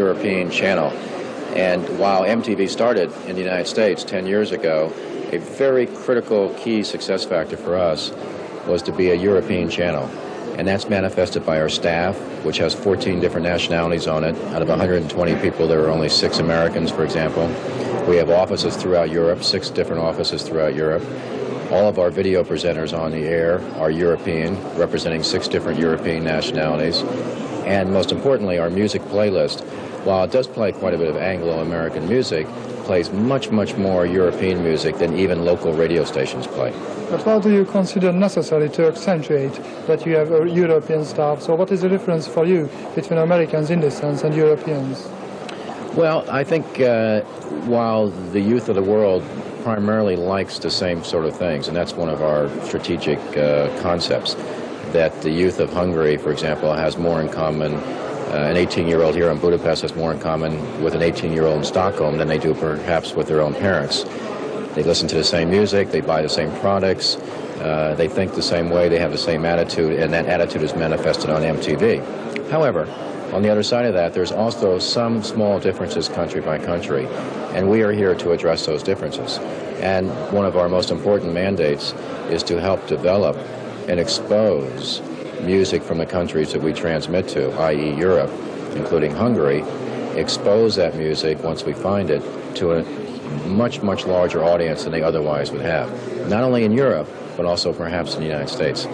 European channel. And while MTV started in the United States 10 years ago, a very critical key success factor for us was to be a European channel. And that's manifested by our staff, which has 14 different nationalities on it. Out of 120 people, there are only 6 Americans, for example. We have offices throughout Europe, 6 different offices throughout Europe. All of our video presenters on the air are European, representing 6 different European nationalities. And most importantly, our music playlist, while it does play quite a bit of Anglo-American music, plays much, much more European music than even local radio stations play. But what do you consider necessary to accentuate that you have a European staff? So what is the difference for you between Americans in this sense and Europeans? Well, I think while the youth of the world primarily likes the same sort of things, and that's one of our strategic concepts, that the youth of Hungary, for example, has more in common. An 18-year-old here in Budapest has more in common with an 18-year-old in Stockholm than they do perhaps with their own parents. They listen to the same music, they buy the same products, they think the same way, they have the same attitude, and that attitude is manifested on MTV. However, on the other side of that, there's also some small differences country by country, and we are here to address those differences. And one of our most important mandates is to help develop and expose music from the countries that we transmit to, i.e. Europe, including Hungary, expose that music, once we find it, to a much, much larger audience than they otherwise would have, not only in Europe, but also perhaps in the United States.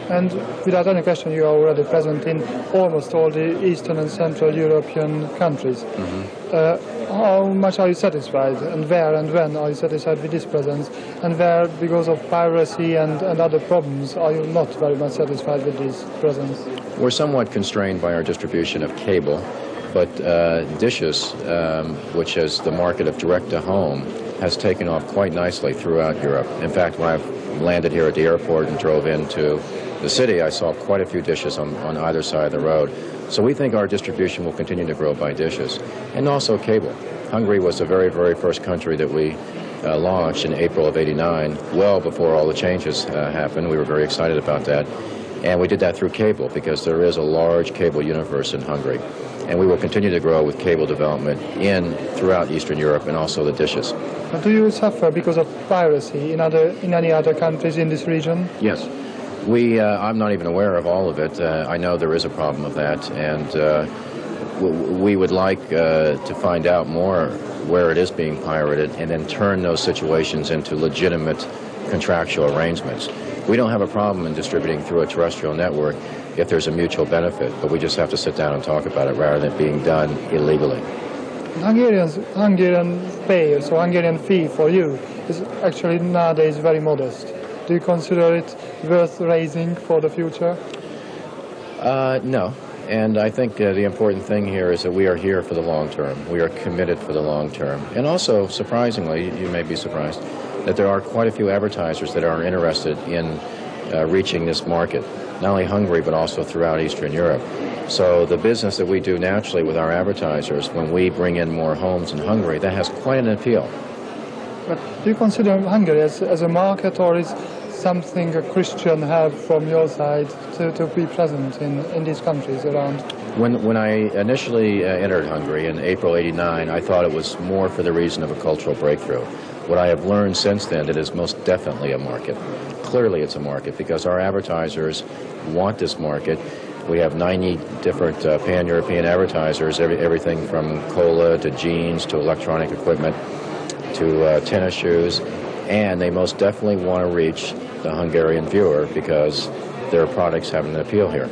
And without any question, you are already present in almost all the Eastern and Central European countries. How much are you satisfied, and where and when are you satisfied with this presence, and where, because of piracy and other problems, are you not very much satisfied with this presence? We're somewhat constrained by our distribution of cable, but dishes, which is the market of direct-to-home, has taken off quite nicely throughout Europe. In fact, when I landed here at the airport and drove into the city, I saw quite a few dishes on either side of the road. So we think our distribution will continue to grow by dishes. And also cable. Hungary was the very, very first country that we launched in April of '89, well before all the changes happened. We were very excited about that. And we did that through cable, because there is a large cable universe in Hungary. And we will continue to grow with cable development throughout Eastern Europe, and also the dishes. But do you suffer because of piracy in any other countries in this region? Yes. I'm not even aware of all of it. I know there is a problem of that, and we would like to find out more where it is being pirated, and then turn those situations into legitimate contractual arrangements. We don't have a problem in distributing through a terrestrial network if there's a mutual benefit, but we just have to sit down and talk about it rather than being done illegally. Hungarian pay, so Hungarian fee for you, is actually nowadays very modest. Do you consider it worth raising for the future? No. And I think the important thing here is that we are here for the long term. We are committed for the long term. And also, surprisingly, you may be surprised, that there are quite a few advertisers that are interested in reaching this market, not only Hungary, but also throughout Eastern Europe. So the business that we do naturally with our advertisers, when we bring in more homes in Hungary, that has quite an appeal. But do you consider Hungary as a market, or is something a Christian have from your side to be present in these countries around? When I initially entered Hungary in April '89, I thought it was more for the reason of a cultural breakthrough. What I have learned since then, it is most definitely a market. Clearly it's a market, because our advertisers want this market. We have 90 different pan-European advertisers, everything from cola to jeans to electronic equipment to tennis shoes, and they most definitely want to reach the Hungarian viewer because their products have an appeal here.